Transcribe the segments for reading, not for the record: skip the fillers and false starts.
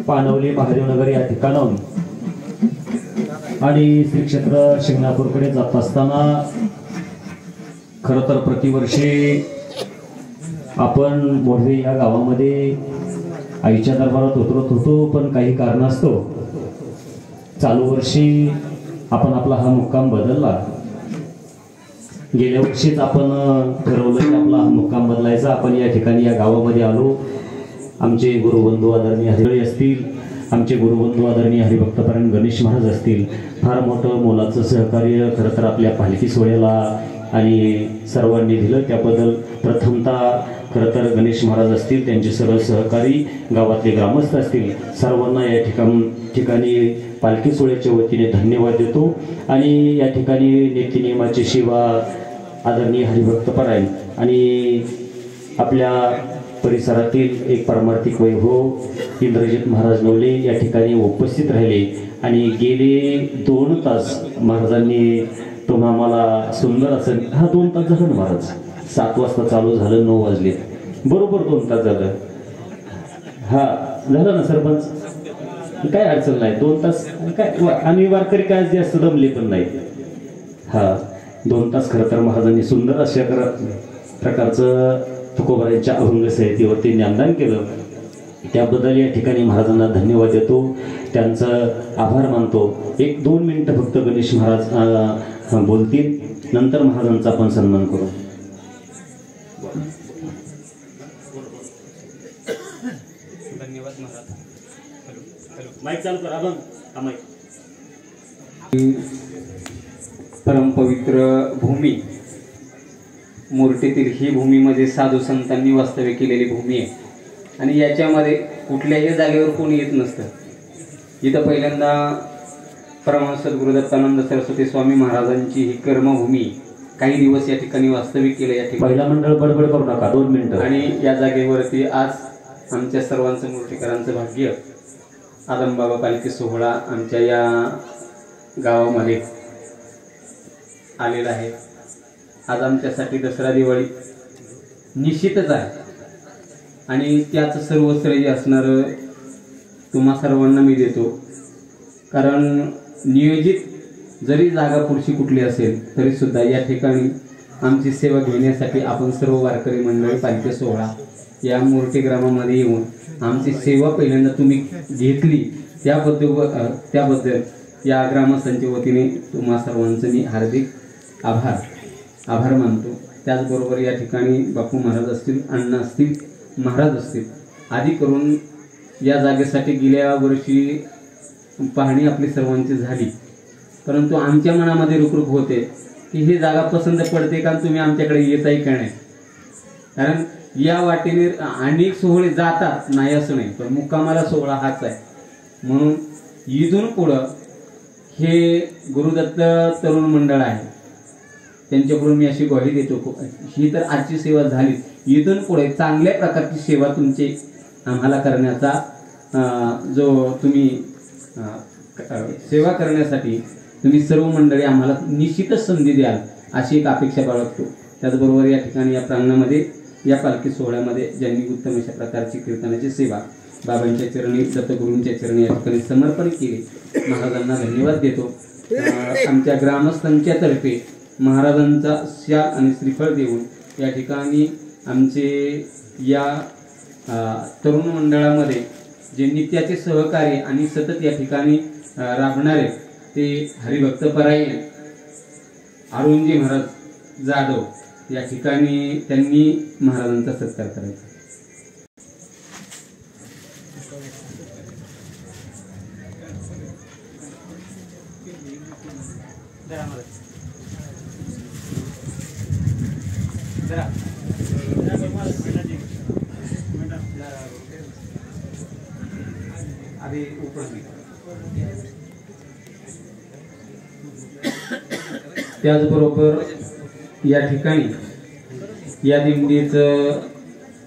पानवली महादेवनगर या ठिकाणाहून आणि श्री क्षेत्र शिंगणापूरकडे जात असताना खरं तर प्रतिवर्षी आपण मोडवे या गावामध्ये आईच्या दरबारात उतरत होतो, पण काही कारणास्तव चालू वर्षी आपण आपला हा मुक्काम बदलला। गेल्या वर्षीच आपण ठरवलं की आपला हा मुक्काम बदलायचा। आपण या ठिकाणी या गावामध्ये आलो। आमचे गुरुबंधू आदरणीय हरिहरी असतील, आमचे गुरुबंधू आदरणीय हरिभक्तपरायण गणेश महाराज असतील, फार मोठं मोलाचं सहकार्य खरं तर आपल्या पालखी सोहळ्याला आणि सर्वांनी दिलं। त्याबद्दल प्रथमतः खरं तर गणेश महाराज असतील, त्यांचे सर्व सहकारी, गावातले ग्रामस्थ असतील, सर्वांना या ठिकाणी पालखी सोहळ्याच्या वतीने धन्यवाद देतो। आणि या ठिकाणी नीतिनियमाची सेवा आदरणीय हरिभक्तपरायण आणि आपल्या परिसरातील एक पारमार्थिक वैभव इंद्रजित महाराज नवले या ठिकाणी उपस्थित राहिले आणि गेले 2 तास महाराजांनी तुम्हा मला सुंदर असं 2 तास झालं ना महाराज, 7 वाजता चालू झालं, 9 वाजले, बरोबर 2 तास झालं। झालं ना सरपंच, काय अडचण नाही, 2 तास काय, आणि वारकरी काय जास्त दमले पण नाही। 2 तास खरं तर महाराजांनी सुंदर अशा प्रकारचं तुकोबारायांच्या अभंग संहितेवरती ज्ञानदान केलं। त्याबद्दल या ठिकाणी महाराजांना धन्यवाद देतो, त्यांचं आभार मानतो। 1-2 मिनिटं फक्त गणेश महाराज बोलतील, नंतर महाराजांचा आपण सन्मान करू। धन्यवाद महाराज। माईक चालू करा अभंग। परमपवित्र भूमी मूर्तीतील ही भूमी म्हणजे साधू संतांनी वास्तव्य केलेली भूमी आहे आणि याच्यामध्ये कुठल्याही जागेवर कोणी येत नसतं। इथं पहिल्यांदा परमहंस गुरुदत्तानंद सरस्वती स्वामी महाराजांची ही कर्मभूमी काही दिवस या ठिकाणी वास्तविक केलं। या ठिकाणी पहिला मंडळ बडबड करू नका, 2 मिनिटं। आणि या जागेवरती आज आमच्या सर्वांचं मूर्तीकरांचं भाग्य आदमबाबा पालखी सोहळा आमच्या या गावामध्ये आलेला आहे। आज आमच्यासाठी दसरा दिवाळी निश्चितच आहे आणि त्याचं सर्व श्रेय असणारं तुम्हा सर्वांना मी देतो, कारण नियोजित जरी जागा पुढची कुठली असेल तरी सुद्धा या ठिकाणी आमची सेवा घेण्यासाठी आपण सर्व वारकरी मंडळी पालखी सोहळा या मूर्ती ग्रामामध्ये येऊन आमची सेवा पहिल्यांदा तुम्ही घेतली, त्याबद्दल या ग्रामस्थांच्या वतीने तुम्हा सर्वांचं मी हार्दिक आभार मानतो। त्याचबरोबर या ठिकाणी बापू महाराज असतील, अण्णा असतील, महाराज असतील, आदी करून या जागेसाठी गेल्या वर्षी पाहणी आपली सर्वांची झाली, परंतु आमच्या मनामध्ये रुकरुक होते की ही जागा पसंत पडते का, तुम्ही आमच्याकडे येताय का नाही। कारण या वाटेने अनेक सोहळे जातात, नाही असं नाही, पण मुक्कामाला सोहळा हाच आहे। म्हणून इथून पुढं हे गुरुदत्त तरुण मंडळ आहे, त्यांच्याकडून मी अशी ग्वाही देतो, ही तर आजची सेवा झाली, इथून पुढे चांगल्या प्रकारची सेवा तुमची आम्हाला करण्याचा जो तुम्ही सेवा करण्यासाठी तुम्ही सर्व मंडळी आम्हाला निश्चितच संधी द्याल अशी एक अपेक्षा बाळगतो। त्याचबरोबर या ठिकाणी या प्रांगणामध्ये या पालखी सोहळ्यामध्ये ज्यांनी उत्तम अशा प्रकारची कीर्तनाची सेवा बाबांच्या चरणी, दत्तगुरूंच्या चरणी या ठिकाणी समर्पण केली, महाराजांना धन्यवाद देतो। आमच्या ग्रामस्थांच्या तर्फे महाराजांचा शाल आणि श्रीफळ देऊन या ठिकाणी आमचे या तरुण मंडळामध्ये जे नित्याचे सहकारी आणि सतत या ठिकाणी राबणारे ते हरिभक्तपरायण अरुणजी महाराज जाधव या ठिकाणी त्यांनी महाराजांचा सत्कार करायचा। त्याचबरोबर या ठिकाणी या दिंडीचं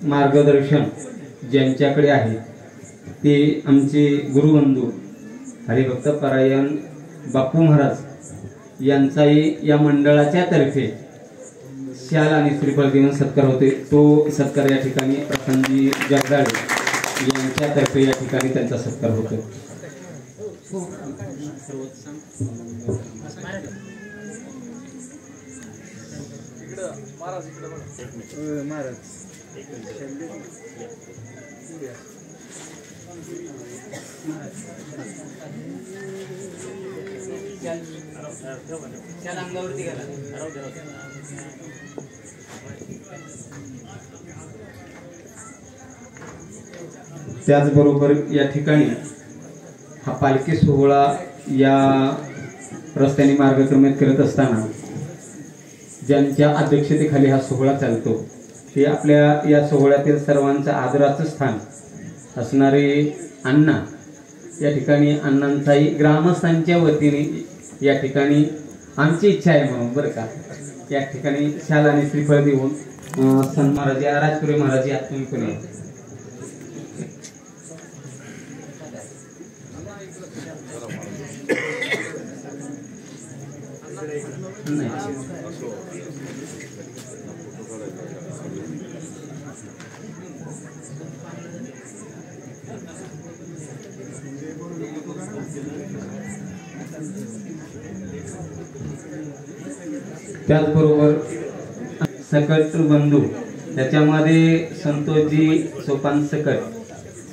मार्गदर्शन ज्यांच्याकडे आहे ते आमचे गुरुबंधू हरिभक्तपरायण बापू महाराज यांचाही या मंडळाच्या तर्फे शाल आणि श्रीफळ देऊन सत्कार होते। तो सत्कार या ठिकाणी प्रसंगी जगदाळे यांच्यातर्फे या ठिकाणी त्यांचा सत्कार होतो. त्याचबरोबर या ठिकाणी हा पालखी सोहळा या रस्त्याने मार्गक्रमित करत असताना ज्यांच्या अध्यक्षतेखाली हा सोहळा चालतो ते आपल्या या सोहळ्यातील सर्वांचं आदराचं स्थान असणारे अण्णा, या ठिकाणी अण्णांचाही ग्रामस्थांच्या वतीने या ठिकाणी आमची इच्छा आहे म्हणून बरं का, या ठिकाणी शाल आणि श्रीफळ देऊन संत महाराज या राजपुरी महाराज या तुम्ही कोणी त्याचबरोबर सकट बंधू त्याच्यामध्ये संतोषजी सोपान सकट,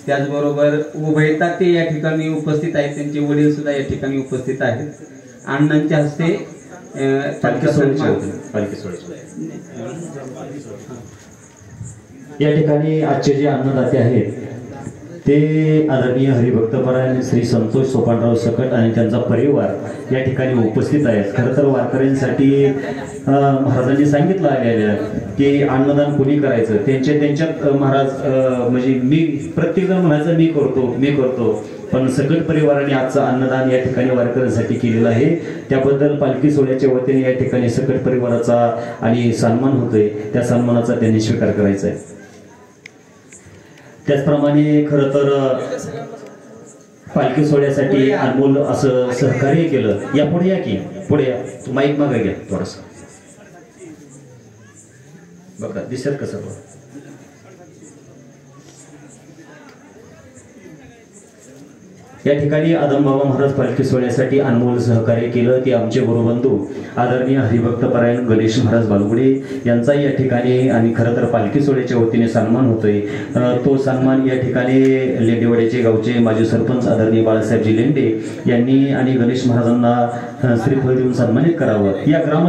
त्याचबरोबर उभयता ते या ठिकाणी उपस्थित आहेत, त्यांचे वडील सुद्धा या ठिकाणी उपस्थित आहेत. अण्णांच्या हस्ते या ठिकाणी आजचे जे अन्नदाते आहेत ते आदरणीय हरिभक्तपरायण श्री संतोष सोपानराव सकट आणि त्यांचा परिवार या ठिकाणी उपस्थित आहेत. खरं तर वारकऱ्यांसाठी महाराजांनी सांगितलं आलेलं की अन्नदान कोणी करायचं, त्यांच्यात महाराज म्हणजे मी प्रत्येक जण म्हणायचं मी करतो पण सकट परिवाराने आजचं अन्नदान या ठिकाणी वारकऱ्यांसाठी केलेलं आहे. त्याबद्दल पालखी सोहळ्याच्या वतीने या ठिकाणी सकट परिवाराचा आणि सन्मान होतोय, त्या सन्मानाचा त्यांनी स्वीकार करायचा आहे. त्याचप्रमाणे खरं तर पालखी सोहळ्यासाठी अनमोल असं सहकार्य केलं. या पुढे या की पुढे या, माईक मागे घ्या थोडस बघा दिसत कसं. या ठिकाणी आदमबाबा महाराज पालखी सोहळ्यासाठी अनमोल सहकार्य केलं ते आमचे गुरुबंधू आदरणीय हरिभक्तपरायण गणेश महाराज बालगुडे यांचाही या ठिकाणी आणि खरं तर पालखी सोहळ्याच्या वतीने सन्मान होतोय. तो सन्मान या ठिकाणी लेंडेवाड्याचे गावचे माजी सरपंच आदरणीय बाळासाहेबजी लेंडे यांनी आणि गणेश महाराजांना श्रीफळ देऊन सन्मानित करावं. या ग्राम